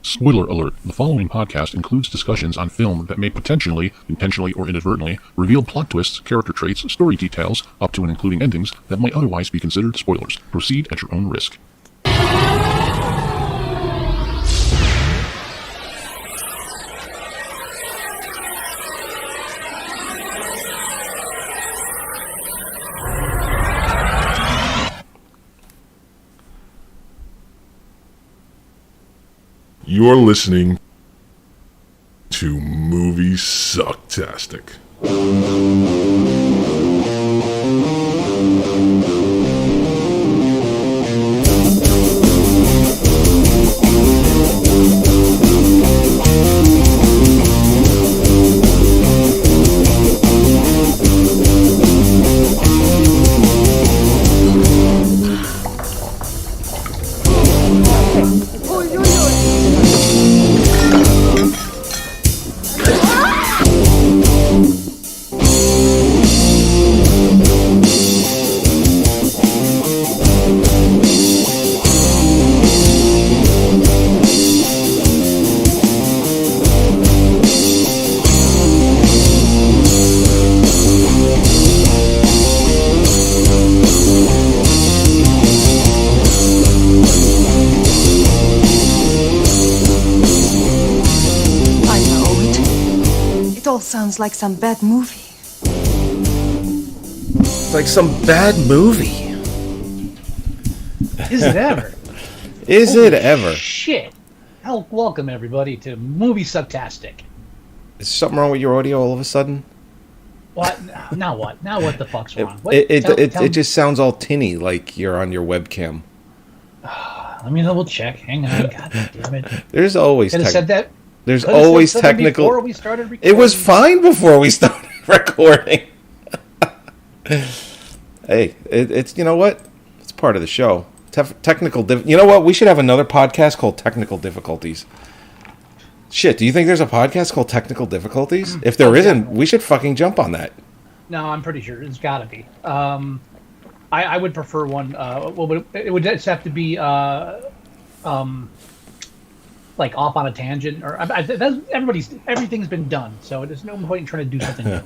Spoiler alert, the following podcast includes discussions on film that may potentially, intentionally or inadvertently, reveal plot twists, character traits, story details, up to and including endings that might otherwise be considered spoilers. Proceed at your own risk. You're listening to Moviesucktastic. Sounds like some bad movie. Like some bad movie. Is it ever? Is Holy it ever? Shit. Welcome everybody to Moviesucktastic. Is something wrong with your audio all of a sudden? What? Now what? Now what the fuck's wrong? It just sounds all tinny like you're on your webcam. Let me double check. Hang on. God damn it. There's always Could have said that. There's always technical. Before we started recording. It was fine before we started recording. Hey, it's you know what? It's part of the show. You know what? We should have another podcast called Technical Difficulties. Shit, do you think there's a podcast called Technical Difficulties? If there isn't, we should fucking jump on that. No, I'm pretty sure it's got to be. I would prefer one. Well, it would just have to be like off on a tangent, or everything's been done, so there's no point in trying to do something new.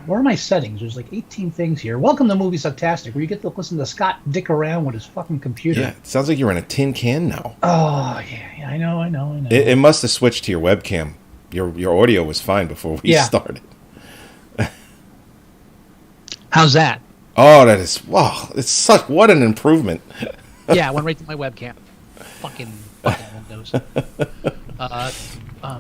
Where are my settings? There's like 18 things here. Welcome to Moviesucktastic, where you get to listen to Scott dick around with his fucking computer. Yeah, it sounds like you're in a tin can now. Oh yeah, I know. It must have switched to your webcam. Your audio was fine before we started. How's that? Oh, that is wow! It's such what an improvement. Yeah, I went right to my webcam. Fucking Windows.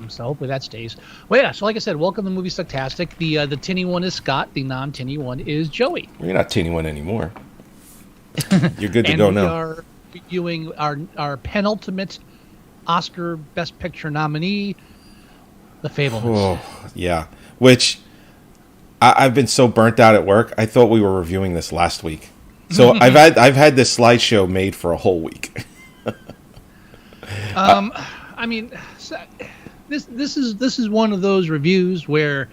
So hopefully that stays. Well, yeah. So like I said, welcome to Moviesucktastic. The tinny one is Scott. The non-tinny one is Joey. Well, you're not tinny one anymore. You're good to go now. And we are reviewing our penultimate Oscar Best Picture nominee, The Fabelmans. Oh, yeah. Which I've been so burnt out at work. I thought we were reviewing this last week. So I've had this slideshow made for a whole week. I mean, this is one of those reviews where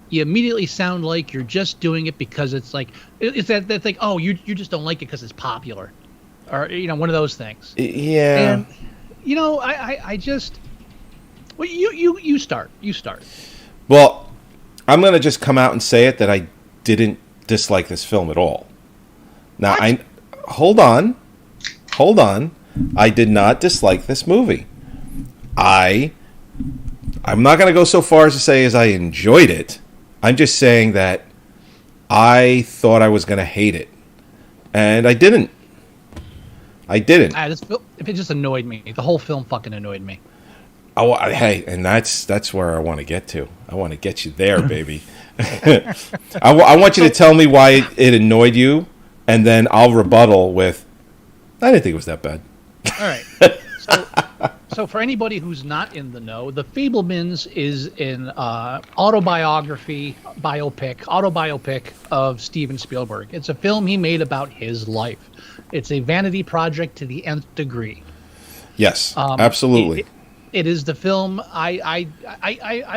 you immediately sound like you're just doing it because it's like it's that thing. Oh, you just don't like it because it's popular, or one of those things. Yeah. And I just you start. Well, I'm gonna just come out and say it that I didn't dislike this film at all. Now hold on. I did not dislike this movie. I'm not going to go so far as to say as I enjoyed it. I'm just saying that I thought I was going to hate it. And I didn't. If it just annoyed me. The whole film fucking annoyed me. Oh, hey, and that's where I want to get to. I want to get you there, baby. I want you to tell me why it annoyed you, and then I'll rebuttal with, I didn't think it was that bad. All right. So for anybody who's not in the know, The Fabelmans is an autobiographic of Steven Spielberg. It's a film he made about his life. It's a vanity project to the nth degree. Yes, absolutely. It is the film. I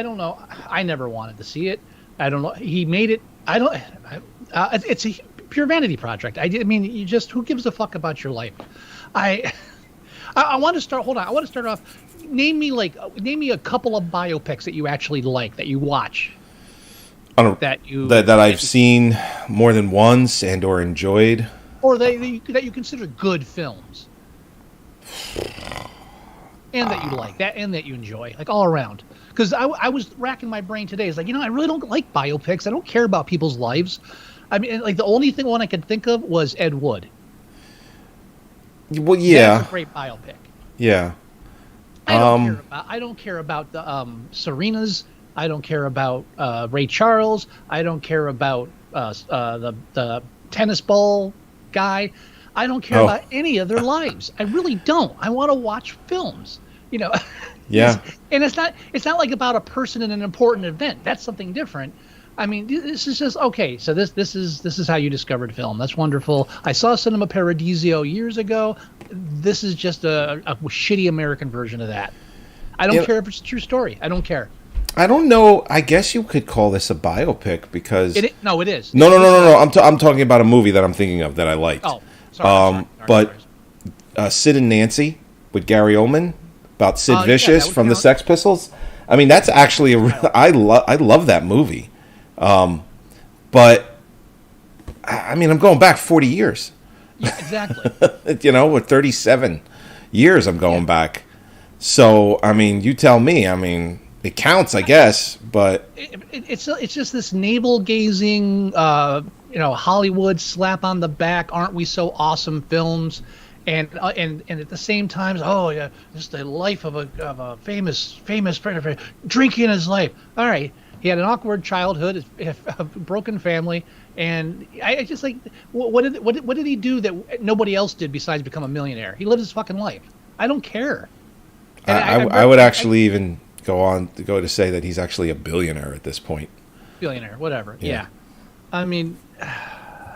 don't know. I never wanted to see it. I don't know. He made it. I don't. It's a pure vanity project. I mean, you just, who gives a fuck about your life? I want to start. Hold on. I want to start off. Name me a couple of biopics that you actually like, that you watch. That I've seen more than once and or enjoyed, or that you consider good films, and that you like that and that you enjoy, like all around. Because I was racking my brain today. It's like, I really don't like biopics. I don't care about people's lives. I mean, like the only one I could think of was Ed Wood. Well, yeah, that's a great biopic. Yeah. I don't care about the Serena's. I don't care about Ray Charles. I don't care about the tennis ball guy. I don't care about any of their lives. I really don't. I want to watch films. Yeah. And it's not like about a person in an important event. That's something different. I mean, this is just okay. So this is how you discovered film. That's wonderful. I saw Cinema Paradiso years ago. This is just a shitty American version of that. I don't care if it's a true story. I don't care. I don't know. I guess you could call this a biopic because it is. No. I'm talking about a movie that I'm thinking of that I liked. Oh, sorry. But Sid and Nancy with Gary Oldman about Sid Vicious from the Sex Pistols. I mean, that's actually I love that movie. But I mean, I'm going back 40 years. Yeah, exactly. With 37 years, I'm going back. So, I mean, you tell me. I mean, it counts, I guess, but it's just this navel-gazing, Hollywood slap on the back. Aren't we so awesome? Films, and at the same time, just the life of a famous drinking his life. All right, he had an awkward childhood, a broken family, and I just like what did he do that nobody else did besides become a millionaire? He lived his fucking life. I don't care. I would actually even go to say that he's actually a billionaire at this point. Billionaire, whatever. Yeah. I mean,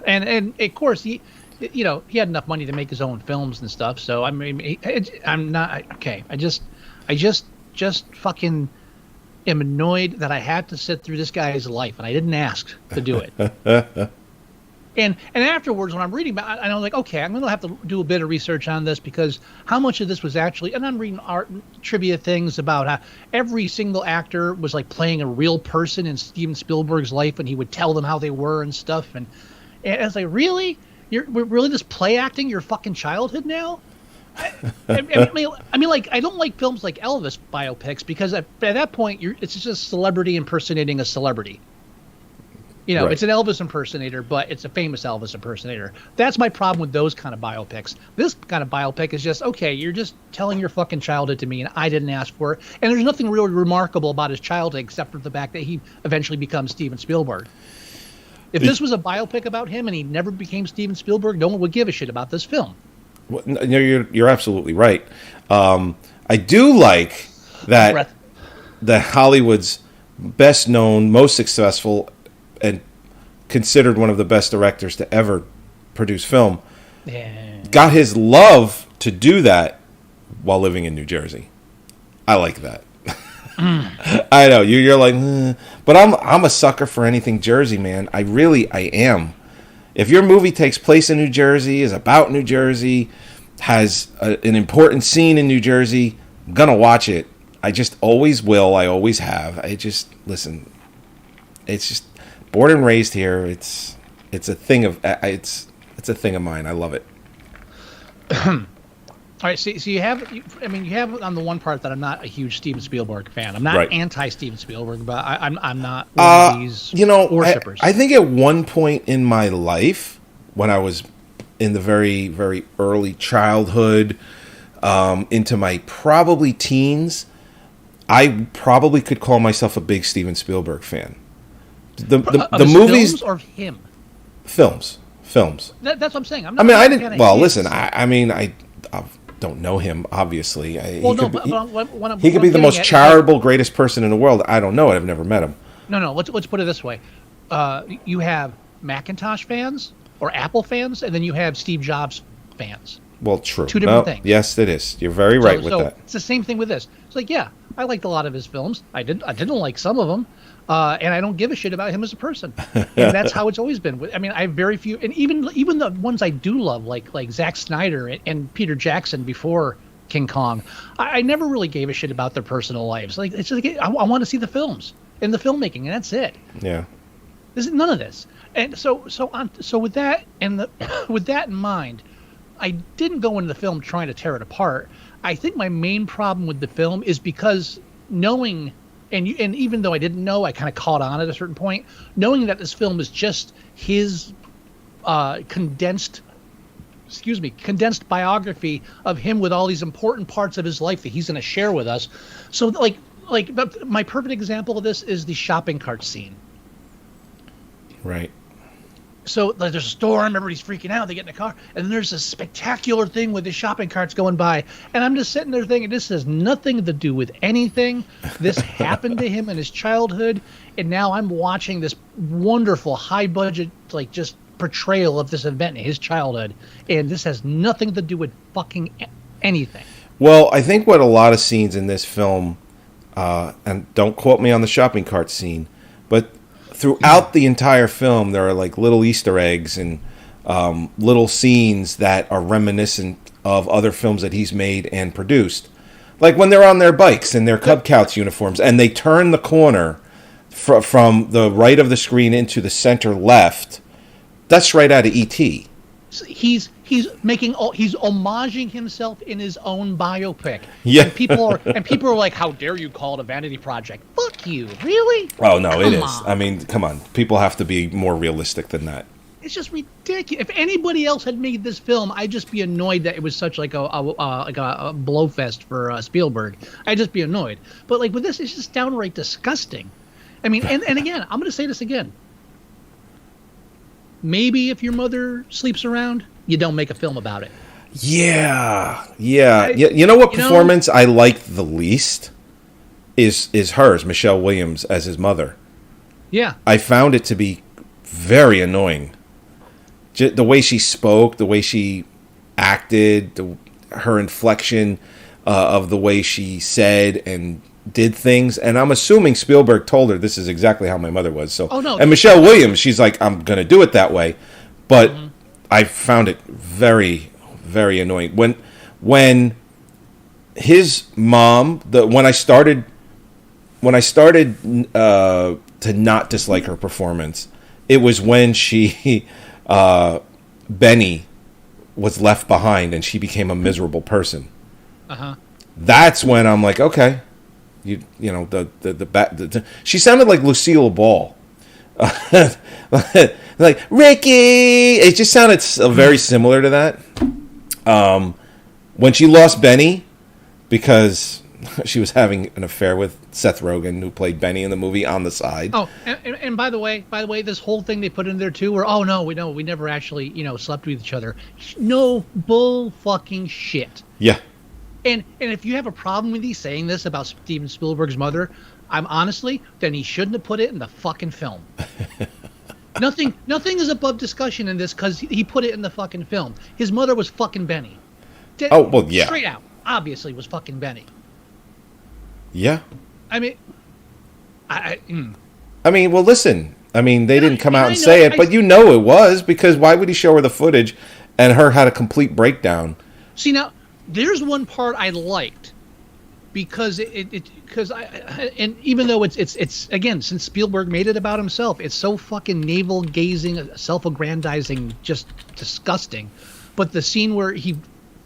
and of course he had enough money to make his own films and stuff. So I mean, I'm not okay. I just fucking am annoyed that I had to sit through this guy's life, and I didn't ask to do it. And afterwards, when I'm reading about it, I'm like, okay, I'm going to have to do a bit of research on this, because how much of this was actually, and I'm reading art trivia things about how every single actor was like playing a real person in Steven Spielberg's life, and he would tell them how they were and stuff. And I was like, really? We're really just play acting your fucking childhood now? I mean, like, I don't like films like Elvis biopics, because at that point, it's just a celebrity impersonating a celebrity. Right. It's an Elvis impersonator, but it's a famous Elvis impersonator. That's my problem with those kind of biopics. This kind of biopic is just, okay, you're just telling your fucking childhood to me, and I didn't ask for it. And there's nothing really remarkable about his childhood except for the fact that he eventually becomes Steven Spielberg. If this was a biopic about him and he never became Steven Spielberg, no one would give a shit about this film. Well, you're absolutely right. I do like that Hollywood's best known, most successful, and considered one of the best directors to ever produce film, got his love to do that while living in New Jersey. I like that. I know you're like, but I'm a sucker for anything Jersey, man. I am. If your movie takes place in New Jersey, is about New Jersey, has an important scene in New Jersey, I'm gonna watch it. I just always will. I always have. Listen. It's just. Born and raised here, it's a thing of a thing of mine. I love it. All right, so you have on the one part that I'm not a huge Steven Spielberg fan. I'm not anti Steven Spielberg, but I'm not one of these worshippers. I think at one point in my life, when I was in the very, very early childhood, into my probably teens, I probably could call myself a big Steven Spielberg fan. The movies films or him? Films. That's what I'm saying. I didn't. Well, listen. I don't know him. Obviously, he could be the most charitable, greatest person in the world. I don't know it. I've never met him. No. Let's put it this way. You have Macintosh fans or Apple fans, and then you have Steve Jobs fans. Well, true. Two different things. Yes, it is. You're very right with that. It's the same thing with this. It's like, yeah, I liked a lot of his films. I didn't like some of them. And I don't give a shit about him as a person. And that's how it's always been. I mean, I have very few, and even the ones I do love, like Zack Snyder and Peter Jackson before King Kong. I never really gave a shit about their personal lives. Like, it's just, I want to see the films and the filmmaking, and that's it. Yeah. There's none of this. And so with that and with that in mind, I didn't go into the film trying to tear it apart. I think my main problem with the film is because knowing, and even though I didn't know, I kind of caught on at a certain point, knowing that this film is just his condensed biography of him with all these important parts of his life that he's going to share with us. So like my perfect example of this is the shopping cart scene. Right. So like, there's a storm, everybody's freaking out, they get in the car, and then there's this spectacular thing with the shopping carts going by, and I'm just sitting there thinking, this has nothing to do with anything. This happened to him in his childhood, and now I'm watching this wonderful high budget, like, just portrayal of this event in his childhood, and this has nothing to do with fucking anything. Well, I think what a lot of scenes in this film, and don't quote me on the shopping cart scene, but throughout the entire film, there are like little Easter eggs and little scenes that are reminiscent of other films that he's made and produced. Like when they're on their bikes in their Cub Scouts uniforms and they turn the corner from the right of the screen into the center left. That's right out of E.T. He's homaging himself in his own biopic. Yeah. And people are like, how dare you call it a vanity project? Fuck you. Really? Oh no, it is. Come on. I mean, come on. People have to be more realistic than that. It's just ridiculous. If anybody else had made this film, I'd just be annoyed that it was such like a blowfest for Spielberg. I'd just be annoyed. But like with this, it's just downright disgusting. I mean, and again, I'm going to say this again. Maybe if your mother sleeps around, you don't make a film about it. Yeah. You know what performance I liked the least is hers, Michelle Williams as his mother. Yeah. I found it to be very annoying. The way she spoke, the way she acted, her inflection of the way she said and did things, and I'm assuming Spielberg told her this is exactly how my mother was. So, and Michelle Williams, she's like, I'm going to do it that way, but I found it very, very annoying when his mom. When I started to not dislike her performance, it was when she Benny was left behind and she became a miserable person. That's when I'm like, okay. You know she sounded like Lucille Ball, like Ricky. It just sounded very similar to that. When she lost Benny because she was having an affair with Seth Rogen, who played Benny in the movie, on the side. Oh, and by the way, this whole thing they put in there too, where we never actually slept with each other. No bull fucking shit. Yeah. And if you have a problem with me saying this about Steven Spielberg's mother, then he shouldn't have put it in the fucking film. Nothing is above discussion in this because he put it in the fucking film. His mother was fucking Benny. Oh, well, yeah. Straight out, obviously, was fucking Benny. Yeah. I mean, well, listen. They didn't come out and say it, but it was, because why would he show her the footage and her had a complete breakdown? See, now, there's one part I liked because and even though it's again, since Spielberg made it about himself, it's so fucking navel-gazing, self-aggrandizing, just disgusting. But the scene where he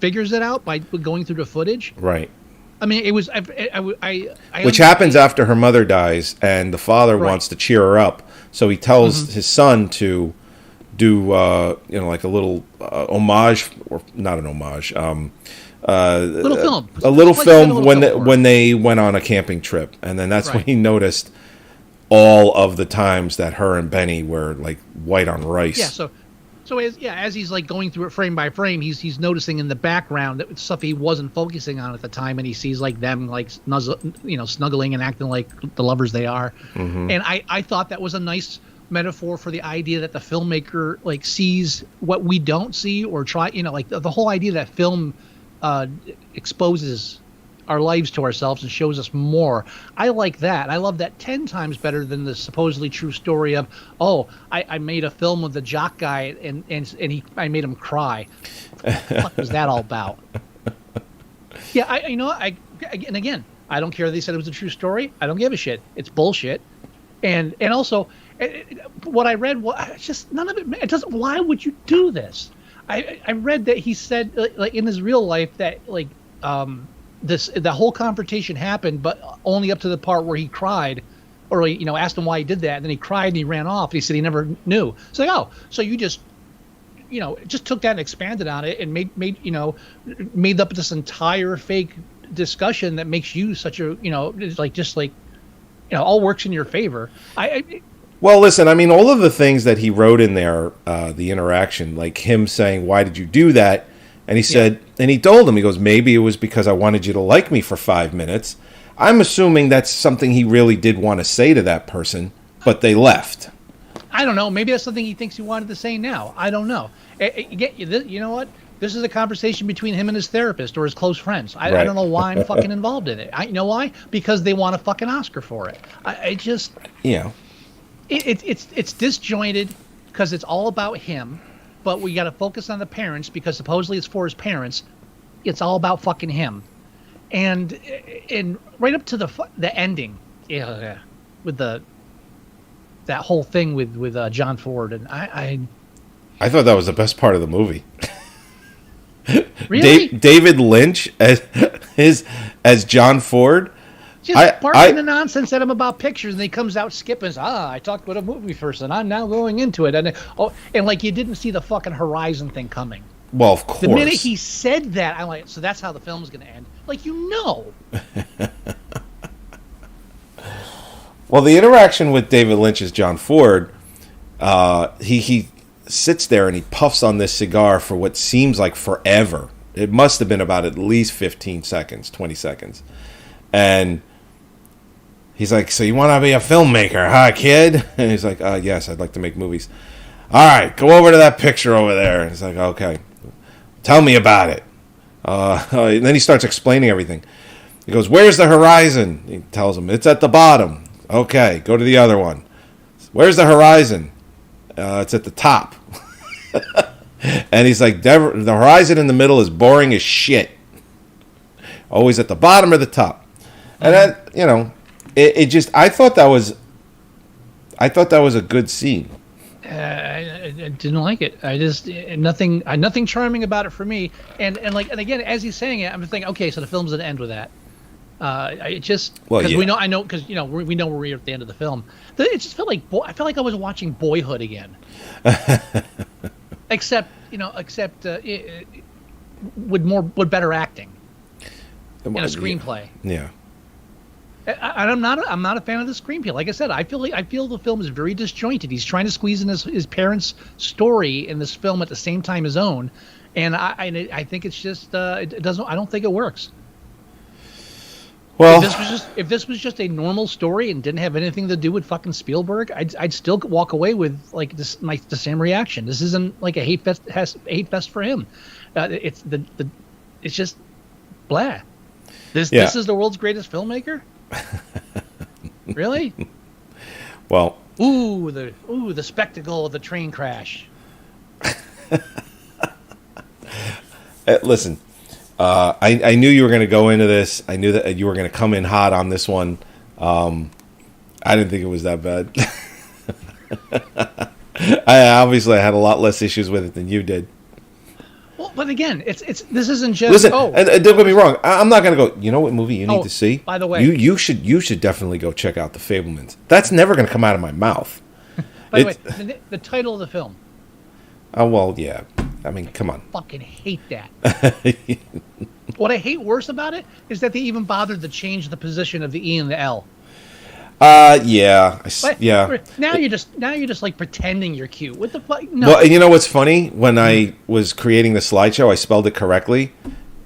figures it out by going through the footage, right? I mean, it was which happens after her mother dies, and the father wants to cheer her up, so he tells his son to do like a little homage, or not an homage. Little film when they went on a camping trip, and then that's when he noticed all of the times that her and Benny were like white on rice. Yeah, so as he's like going through it frame by frame, he's noticing in the background that stuff he wasn't focusing on at the time, and he sees like them like snuggling and acting like the lovers they are. And I thought that was a nice metaphor for the idea that the filmmaker like sees what we don't see, or try like the whole idea that film exposes our lives to ourselves and shows us more. I like that. I love that 10 times better than the supposedly true story of, I made a film with the jock guy and I made him cry. What the fuck was that all about? Yeah, and again, I don't care if they said it was a true story. I don't give a shit. It's bullshit. And also, what I read was just none of it. It doesn't. Why would you do this? I read that he said like in his real life that like the whole confrontation happened, but only up to the part where he cried, or asked him why he did that, and then he cried and he ran off. And he said he never knew. It's like, oh, so you just just took that and expanded on it and made up this entire fake discussion that makes you such a all works in your favor. Well, listen, I mean, all of the things that he wrote in there, the interaction, like him saying, "Why did you do that?" And he said, and he told him, he goes, "Maybe it was because I wanted you to like me for 5 minutes." I'm assuming that's something he really did want to say to that person, but they left. I don't know. Maybe that's something he thinks he wanted to say now. I don't know. You know what? This is a conversation between him and his therapist or his close friends. I don't know why I'm fucking involved in it. You know why? Because they want a fucking Oscar for it. It's disjointed because it's all about him, but we got to focus on the parents because supposedly it's for his parents. It's all about fucking him, and right up to the ending, with that whole thing with John Ford, and I thought that was the best part of the movie. Really? David Lynch as John Ford. Just barking the nonsense at him about pictures, and he comes out skipping. I talked with a movie first, and I'm now going into it, and like you didn't see the fucking horizon thing coming. Well, of course. The minute he said that, I'm like, so that's how the film's going to end. Like, Well, the interaction with David Lynch's John Ford, he sits there and he puffs on this cigar for what seems like forever. It must have been about at least 15 seconds, 20 seconds. And he's like, "So you want to be a filmmaker, huh, kid?" And he's like, "Yes, I'd like to make movies." "All right, go over to that picture over there." And he's like, "Okay, tell me about it." And then he starts explaining everything. He goes, "Where's the horizon?" He tells him, "It's at the bottom." "Okay, go to the other one." "Where's the horizon?" "It's at the top." And he's like, "The horizon in the middle is boring as shit. Always at the bottom or the top." And that, it just, I thought that was a good scene. I didn't like it. I just nothing charming about it for me. And again, as he's saying it, I'm thinking, okay, so the film's gonna end with that. Because we know we're at the end of the film. It just felt like I felt like I was watching Boyhood again. except with better acting and a screenplay. Yeah. I'm not a fan of the screenplay. Like I said, I feel the film is very disjointed. He's trying to squeeze in his parents' story in this film at the same time his own, and I think it's just it doesn't. I don't think it works. Well, if this was just a normal story and didn't have anything to do with fucking Spielberg, I'd still walk away with like the same reaction. This isn't like a hate fest for him. It's just blah. This is the world's greatest filmmaker. Really? Well, the spectacle of the train crash. Listen, I knew you were going to go into this. I knew that you were going to come in hot on this one. I didn't think it was that bad. I had a lot less issues with it than you did. Well, but again, it's this isn't just. Listen, and don't get me wrong. I'm not going to go. You know what movie you need to see? By the way, you should definitely go check out The Fabelmans. That's never going to come out of my mouth. By the way, the title of the film. Oh well, yeah. I mean, come on. I fucking hate that. What I hate worse about it is that they even bothered to change the position of the E and the L. Yeah. Now you're just like pretending you're cute. What the fuck? No. Well, you know what's funny? When I was creating the slideshow, I spelled it correctly,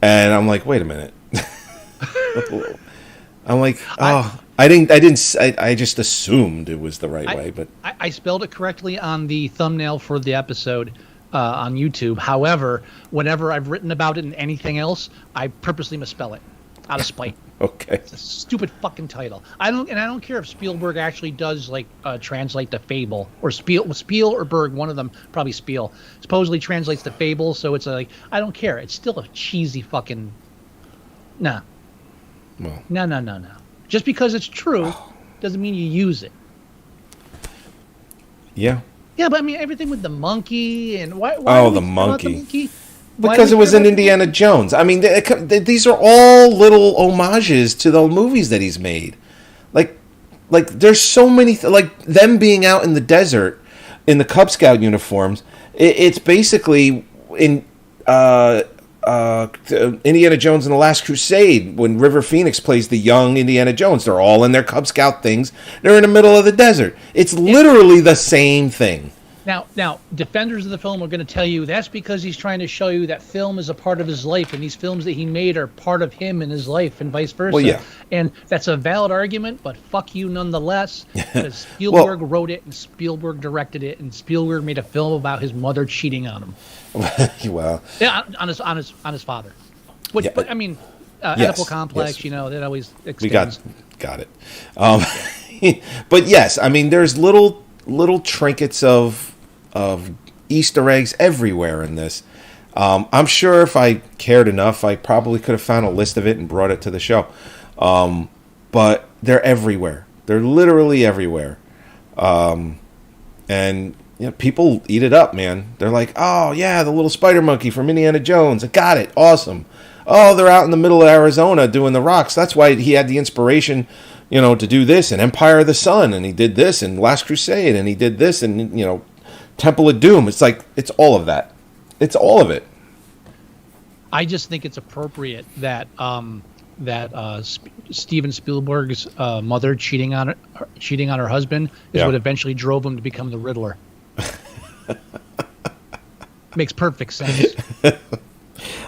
and I'm like, wait a minute. I'm like, I just assumed it was the right way, but I spelled it correctly on the thumbnail for the episode on YouTube. However, whenever I've written about it in anything else, I purposely misspell it out of spite. Okay. It's a stupid fucking title. I don't care if Spielberg actually does like translate to Fable or Spiel or Berg. One of them, probably Spiel, supposedly translates to Fable. So it's like I don't care. It's still a cheesy fucking No. Well, No. Just because it's true doesn't mean you use it. yeah. Yeah, but I mean everything with the monkey and why Oh, do we the care about monkey. Why Because do it we was care in about the Indiana monkey? Jones. I mean, these are all little homages to the movies that he's made. Like there's so many, like them being out in the desert in the Cub Scout uniforms. It's basically in Indiana Jones and the Last Crusade when River Phoenix plays the young Indiana Jones. They're all in their Cub Scout things. They're in the middle of the desert. It's literally the same thing. Now, defenders of the film are going to tell you that's because he's trying to show you that film is a part of his life, and these films that he made are part of him and his life, and vice versa. Well, yeah. And that's a valid argument, but fuck you nonetheless, because Spielberg wrote it, and Spielberg directed it, and Spielberg made a film about his mother cheating on him. Well, Yeah, on his father. Which, Yeah. but I mean, Yes, Oedipal complex. yes. You know, that always extends. we got it. But yes, I mean, there's little trinkets of Easter eggs everywhere in this. I'm sure if I cared enough, I probably could have found a list of it and brought it to the show. But they're everywhere. They're literally everywhere. And you know, people eat it up, man. They're like, oh, yeah, the little spider monkey from Indiana Jones. I got it. Awesome. Oh, they're out in the middle of Arizona doing the rocks. That's why he had the inspiration, you know, to do this in Empire of the Sun. And he did this in Last Crusade. And he did this in, you know, Temple of Doom. It's like, it's all of that. It's all of it. I just think it's appropriate that Steven Spielberg's mother cheating on her husband is Yeah. what eventually drove him to become the Riddler. Makes perfect sense.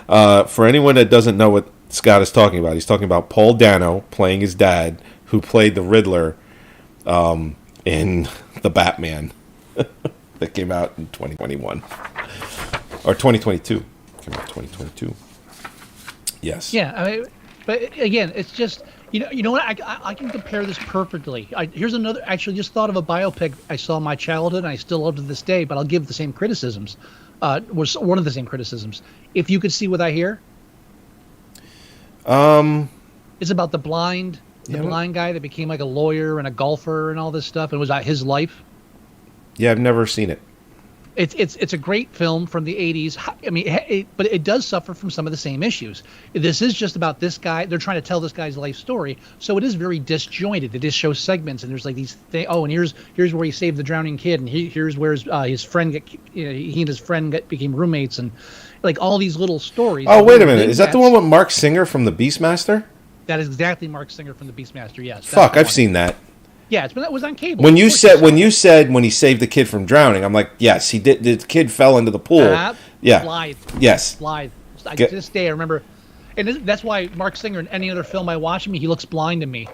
For anyone that doesn't know what Scott is talking about, he's talking about Paul Dano playing his dad, who played the Riddler in The Batman that came out in 2021. Or 2022. Came out 2022. Yes. Yeah, I mean, but again, it's just you know what I can compare this perfectly. Here's another. Actually, just thought of a biopic I saw in my childhood, and I still love to this day. But I'll give the same criticisms. Was one of the same criticisms. If You Could See What I Hear. It's about the blind guy that became like a lawyer and a golfer and all this stuff, and it was about his life. Yeah, I've never seen it. It's a great film from the 80s. I mean, but it does suffer from some of the same issues. This is just about this guy. They're trying to tell this guy's life story, so it is very disjointed. It just shows segments, and there's like these things. Oh, and here's where he saved the drowning kid, and here's where his friend he and his friend became roommates, and like all these little stories. Oh, wait a minute. Is that the one with Mark Singer from The Beastmaster? That is exactly Mark Singer from The Beastmaster. Yes. Fuck, I've seen that. Yeah, that was on cable. When you said when he saved the kid from drowning, I'm like, yes, he did. The kid fell into the pool. Yeah. Slide. Yes. To this day, I remember, and that's why Mark Singer in any other film I watch him, he looks blind to me.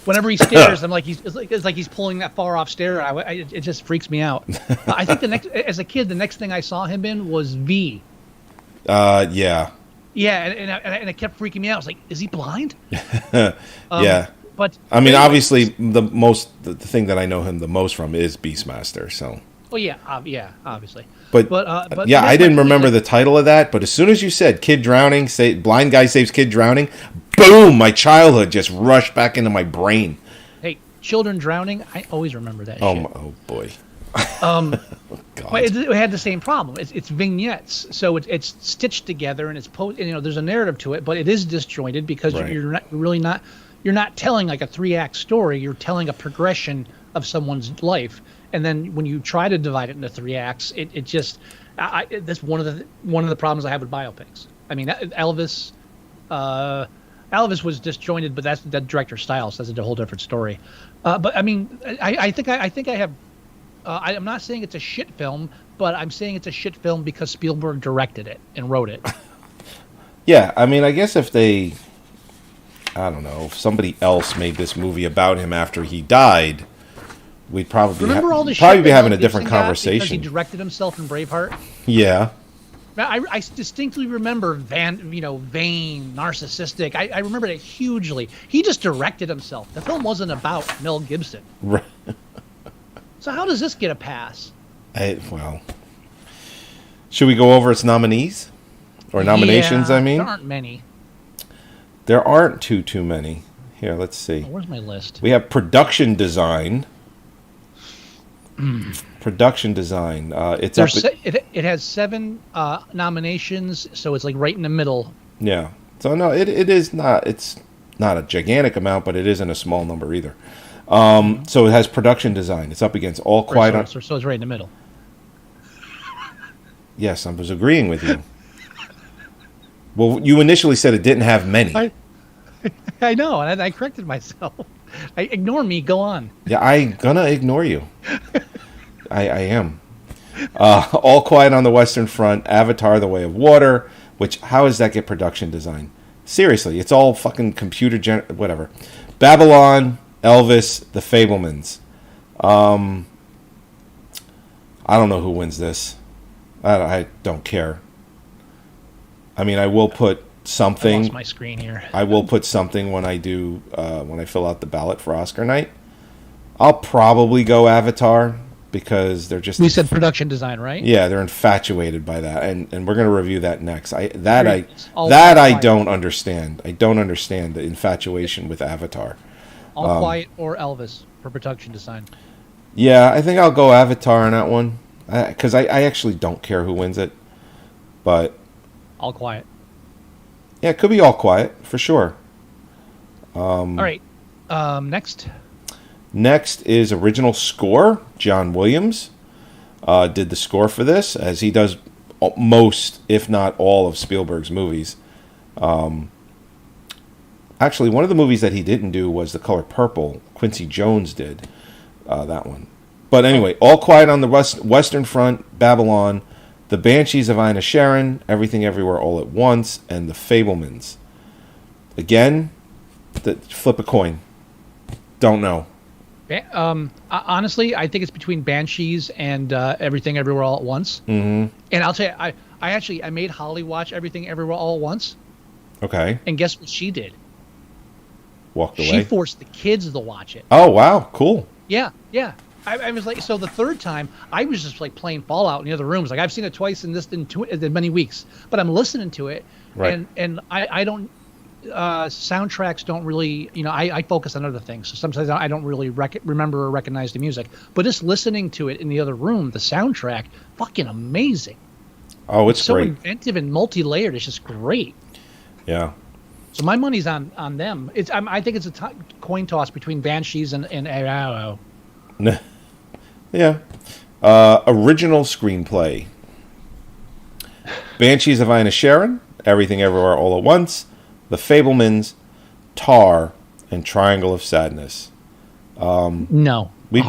Whenever he stares, I'm like it's like he's pulling that far off stare. It just freaks me out. I think as a kid, the next thing I saw him in was V. Yeah. Yeah, and it kept freaking me out. I was like, is he blind? Yeah. But I mean, anyway, obviously, the thing that I know him the most from is Beastmaster. So. Well, yeah, obviously. But yeah, I didn't remember the title of that. But as soon as you said "kid drowning," blind guy saves kid drowning, boom! My childhood just rushed back into my brain. Hey, children drowning. I always remember that. Oh, shit. oh boy. God. God. It had the same problem. It's vignettes, so it's stitched together, and it's there's a narrative to it, but it is disjointed because Right. you're not telling like a 3-act story. You're telling a progression of someone's life, and then when you try to divide it into 3 acts, it just that's one of the problems I have with biopics. I mean, Elvis was disjointed, but that's that director's style, so that's a whole different story. But I mean, I think I have. I'm not saying it's a shit film, but I'm saying it's a shit film because Spielberg directed it and wrote it. Yeah, I mean, I guess if somebody else made this movie about him after he died, we'd probably Remember all the shit probably be that having a Mel different Gibson got because conversation. he directed himself in Braveheart. Yeah. I distinctly remember vain, narcissistic. I remember it hugely. He just directed himself. The film wasn't about Mel Gibson. Right. So how does this get a pass? Well, should we go over its nominees? Or nominations, I mean. There aren't many. There aren't too many. Here, let's see. Oh, where's my list? We have production design. Production design. It has 7 nominations, so it's like right in the middle. Yeah. So no, it is not. It's not a gigantic amount, but it isn't a small number either. So it has production design. It's up against All Quiet on. So it's right in the middle. Yes, I was agreeing with you. Well, you initially said it didn't have many. I know, and I corrected myself. Ignore me. Go on. Yeah, I'm gonna ignore you. I am. All Quiet on the Western Front, Avatar: The Way of Water. Which, how does that get production design? Seriously, it's all fucking computer whatever. Babylon, Elvis, The Fabelmans. I don't know who wins this. I don't care. I mean, I will put something. I lost my screen here. I will put something when I do when I fill out the ballot for Oscar night. I'll probably go Avatar because they're just. We said production design, right? Yeah, they're infatuated by that, and we're going to review that next. I don't understand. I don't understand the infatuation with Avatar. All Quiet or Elvis for production design. Yeah, I think I'll go Avatar on that one because I actually don't care who wins it, but. All Quiet. Yeah, it could be All Quiet, for sure. All right. Next. Next is original score. John Williams did the score for this, as he does most, if not all, of Spielberg's movies. Actually, one of the movies that he didn't do was The Color Purple. Quincy Jones did that one. But anyway, All Quiet on the Western Front, Babylon, The Banshees of Inisherin, Everything Everywhere All at Once, and The Fabelmans. Again, flip a coin. Don't know. Honestly, I think it's between Banshees and Everything Everywhere All at Once. Mm-hmm. And I'll tell you, I made Holly watch Everything Everywhere All at Once. Okay. And guess what she did? Walked away. She forced the kids to watch it. Oh, wow. Cool. Yeah. I was like, so the third time, I was just like playing Fallout in the other rooms. Like I've seen it twice in many weeks, but I'm listening to it, right. and I don't. Soundtracks don't really, I focus on other things. So sometimes I don't really remember or recognize the music. But just listening to it in the other room, the soundtrack, fucking amazing. Oh, it's so great. Inventive and multi-layered. It's just great. Yeah. So my money's on them. I think it's a coin toss between Banshees and Arrow. Yeah. Original screenplay. Banshees of Inisherin, Everything Everywhere All at Once, The Fabelmans, Tar, and Triangle of Sadness. No. We've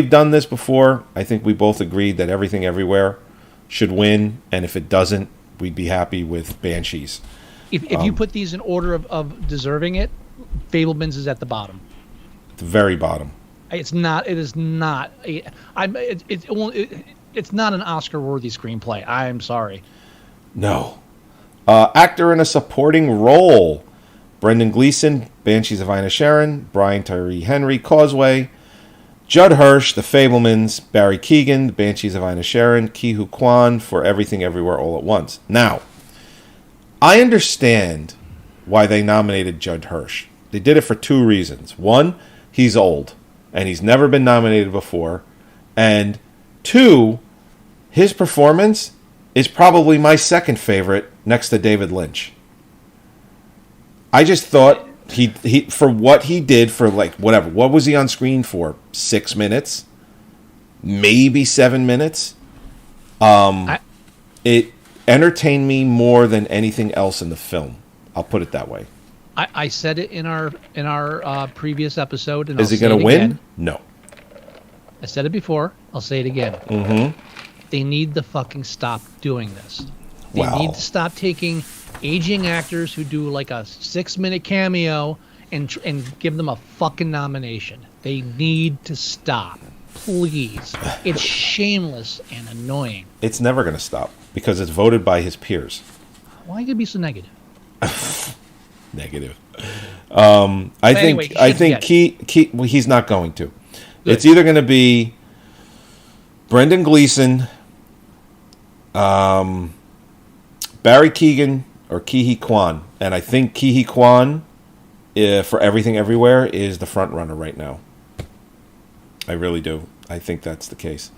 done this before. I think we both agreed that Everything Everywhere should win, and if it doesn't, we'd be happy with Banshees. If you put these in order of deserving it, Fabelmans is at the bottom. At the very bottom. It's not. It is not. It's not an Oscar-worthy screenplay. I'm sorry. No. Actor in a supporting role: Brendan Gleeson, Banshees of Inisherin; Brian Tyree Henry, Causeway; Judd Hirsch, The Fabelmans; Barry Keoghan, The Banshees of Inisherin; Ke Huy Quan for Everything Everywhere All at Once. Now, I understand why they nominated Judd Hirsch. They did it for 2 reasons. 1, he's old, and he's never been nominated before. And 2, his performance is probably my second favorite next to David Lynch. I just thought he for what he did for like whatever. What was he on screen for? 6 minutes? Maybe 7 minutes? It entertained me more than anything else in the film. I'll put it that way. I said it in our previous episode. And Is he going to win? No. I said it before. I'll say it again. Mm-hmm. They need to fucking stop doing this. They Wow. need to stop taking aging actors who do like a 6-minute cameo and give them a fucking nomination. They need to stop. Please. It's shameless and annoying. It's never going to stop because it's voted by his peers. Why you be so negative? Negative. I think he's not going to. Good. It's either going to be Brendan Gleeson, Barry Keoghan or Ke Huy Quan, and I think Ke Huy Quan, for Everything Everywhere, is the front runner right now. I really do. I think that's the case.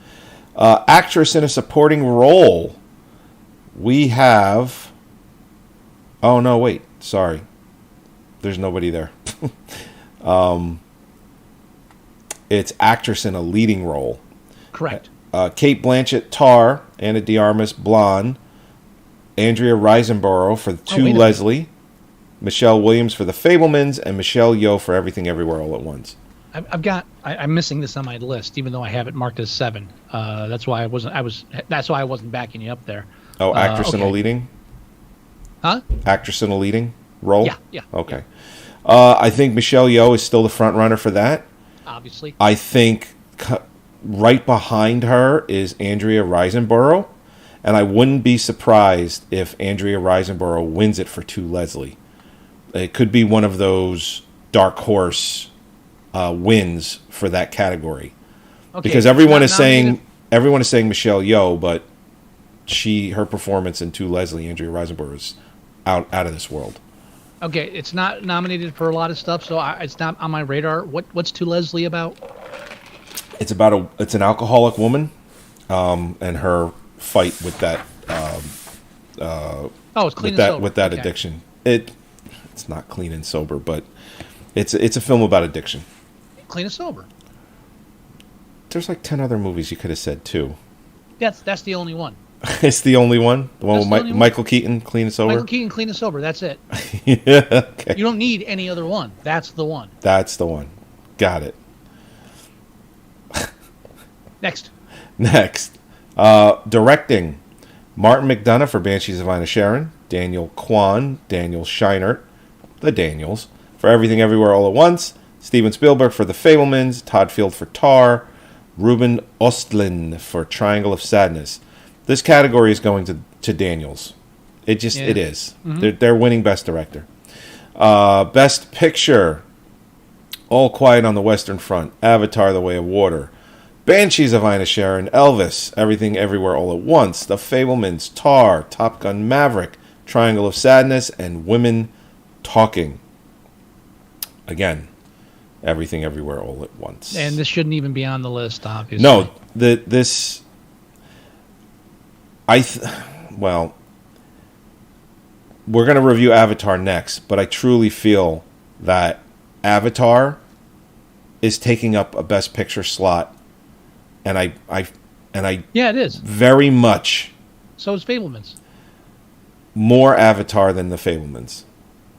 Actress in a supporting role. We have... Oh, no, wait. Sorry. There's nobody there. It's actress in a leading role. Correct. Kate Blanchett, Tar. Anna de Armas, Blonde. Andrea Riseborough for To Leslie. Michelle Williams for The Fabelmans. And Michelle Yeoh for Everything Everywhere All at Once. I'm missing this on my list, even though I have it marked as 7. That's why I wasn't backing you up there. Oh, actress in a leading? Huh? Actress in a leading role? Yeah. Okay. I think Michelle Yeoh is still the front runner for that. Obviously. I think right behind her is Andrea Riseborough, and I wouldn't be surprised if Andrea Riseborough wins it for To Leslie. It could be one of those dark horse wins for that category, because everyone is saying Michelle Yeoh, but her performance in To Leslie, Andrea Riseborough, is out of this world. Okay, it's not nominated for a lot of stuff, so it's not on my radar. What's To Leslie about? It's an alcoholic woman, and her fight with that. It's clean and sober. With that addiction. It's not clean and sober, but it's a film about addiction. Clean and sober. There's like 10 other movies you could have said too. That's the only one. It's the only one? The one with Michael Keaton, Clean and Sober? Michael Keaton, Clean and Sober, that's it. Yeah, okay. You don't need any other one. That's the one. That's the one. Got it. Next. Directing. Martin McDonagh for Banshees of Inisherin. Daniel Kwan, Daniel Scheinert, the Daniels, for Everything Everywhere All at Once. Steven Spielberg for The Fabelmans. Todd Field for Tar. Ruben Östlund for Triangle of Sadness. This category is going to Daniels. It is. Mm-hmm. They're winning Best Director. Best Picture. All Quiet on the Western Front. Avatar: The Way of Water. Banshees of Inisherin. Elvis. Everything Everywhere All at Once. The Fabelmans. Tar. Top Gun: Maverick. Triangle of Sadness. And Women Talking. Again, Everything Everywhere All at Once. And this shouldn't even be on the list, obviously. No, we're going to review Avatar next, but I truly feel that Avatar is taking up a Best Picture slot, and I it is very much. So is Fabelmans. More Avatar than The Fabelmans.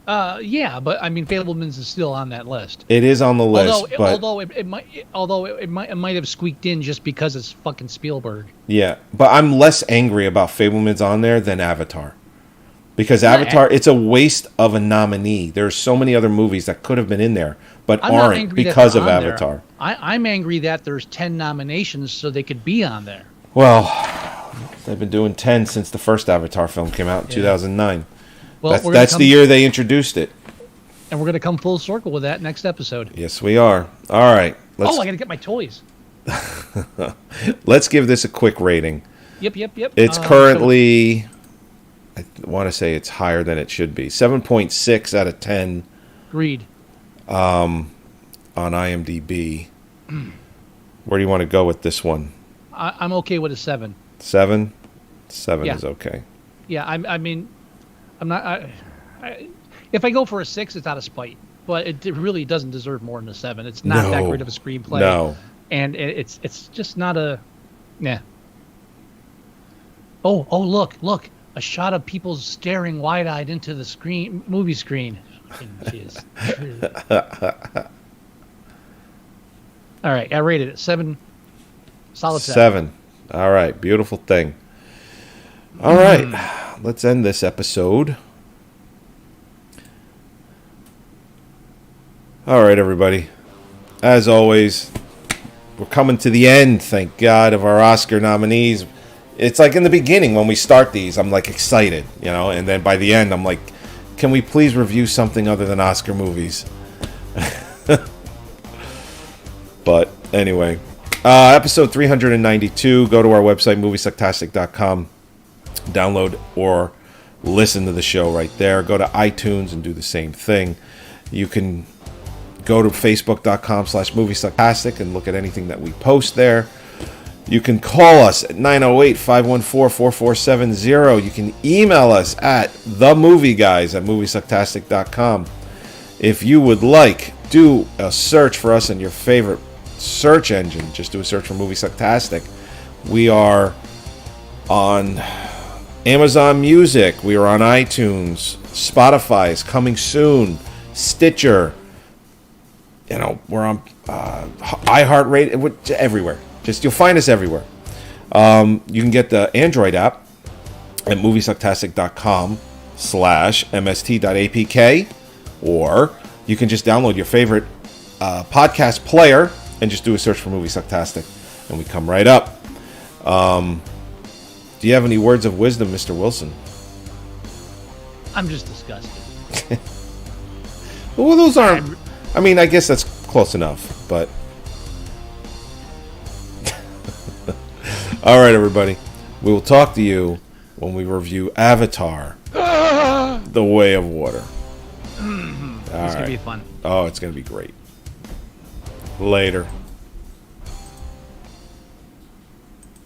But I mean, Fabelmans is still on that list. It is on the list, although it might have squeaked in just because it's fucking Spielberg. Yeah, but I'm less angry about Fabelmans on there than Avatar, because Avatar, it's a waste of a nominee. There's so many other movies that could have been in there, but aren't because of Avatar. I'm angry that there's 10 nominations so they could be on there. Well, they've been doing 10 since the first Avatar film came out in 2009. Well, that's the year they introduced it. And we're going to come full circle with that next episode. Yes, we are. All right. I got to get my toys. Let's give this a quick rating. Yep. It's currently, I want to say it's higher than it should be. 7.6 out of 10. Agreed. On IMDb. Where do you want to go with this one? I'm okay with a 7. 7? 7 is okay. Yeah, I mean... I'm not. If I go for a 6, it's out of spite, but it really doesn't deserve more than a 7. It's not that great of a screenplay. No, and it's just not a. Yeah. Oh! Look! A shot of people staring wide-eyed into the movie screen. Jeez. All right, I rated it 7. Solid 7. All right, beautiful thing. All right. Let's end this episode. All right, everybody. As always, we're coming to the end, thank God, of our Oscar nominees. It's like in the beginning when we start these, I'm like excited, and then by the end, I'm like, can we please review something other than Oscar movies? But anyway, episode 392, go to our website, Moviesucktastic.com. Download or listen to the show right there. Go to iTunes and do the same thing. You can go to facebook.com/Moviesucktastic and look at anything that we post there. You can call us at 908-514-4470. You can email us at themovieguys@Moviesucktastic.com. If you would like, do a search for us in your favorite search engine. Just do a search for Moviesucktastic. We are on Amazon Music. We are on iTunes. Spotify is coming soon. Stitcher. We're on iHeartRadio. Everywhere. You'll find us everywhere. You can get the Android app at moviesucktastic.com/mst.apk, or you can just download your favorite podcast player and just do a search for Moviesucktastic, and we come right up. Do you have any words of wisdom, Mr. Wilson? I'm just disgusted. Well, those aren't... I mean, I guess that's close enough, but... All right, everybody. We will talk to you when we review Avatar, The Way of Water. It's going to be fun. Oh, it's going to be great. Later.